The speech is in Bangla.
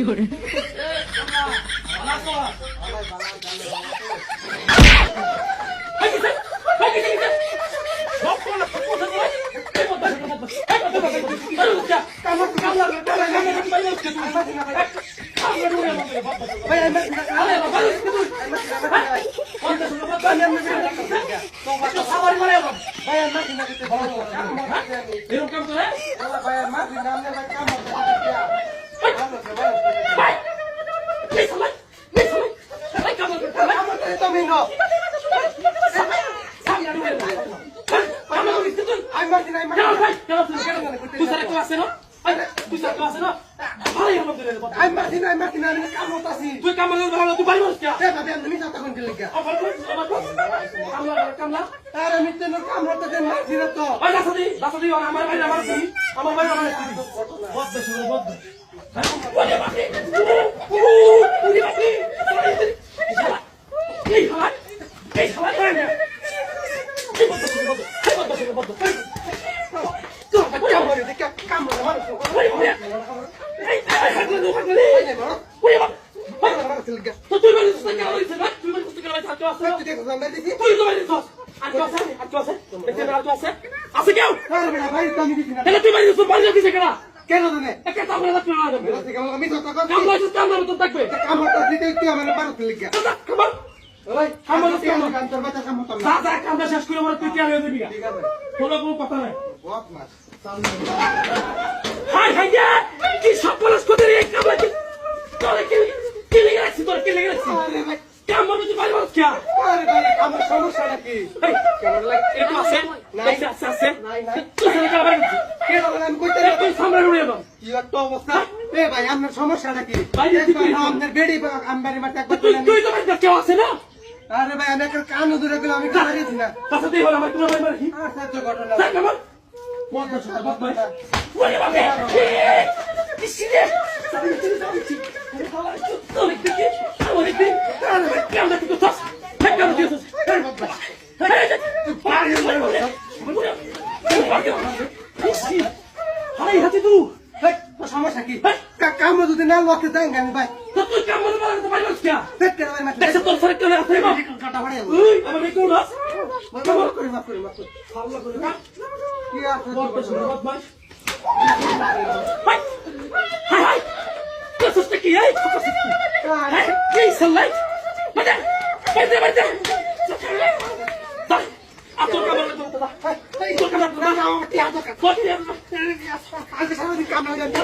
করে সমস্যাটা কি আপনার বেড়ি আমবাড়ি মাঠে তুই তো কেউ আছে না? আরে ভাই আমি একটা কান ধরে গেলাম আমি কানা গেছি না তাতে হলো আমার তোমার ভাই কি আশ্চর্য ঘটনা মত সব ভাই ওরে বাবা কি সিরে সমস্যা কি কাম যদি না লক্ষ্যে যাই আমি ভাই তুই কাম বলতে পারছিস কি দেখছ তোর সরে কেন আছে কাটা পড়ে ওই আমি কোন আস মাফ করে আল্লাহ করে কি আছে বদমাশ হাই হাই তুই সস্তে কি এই এই সালাই বাজা বাজা বাজা আতো কাম বলতে দাদা এই তো কাম না আমার কি আতো কাম করতে আজকে সারাদিন কাম না জানি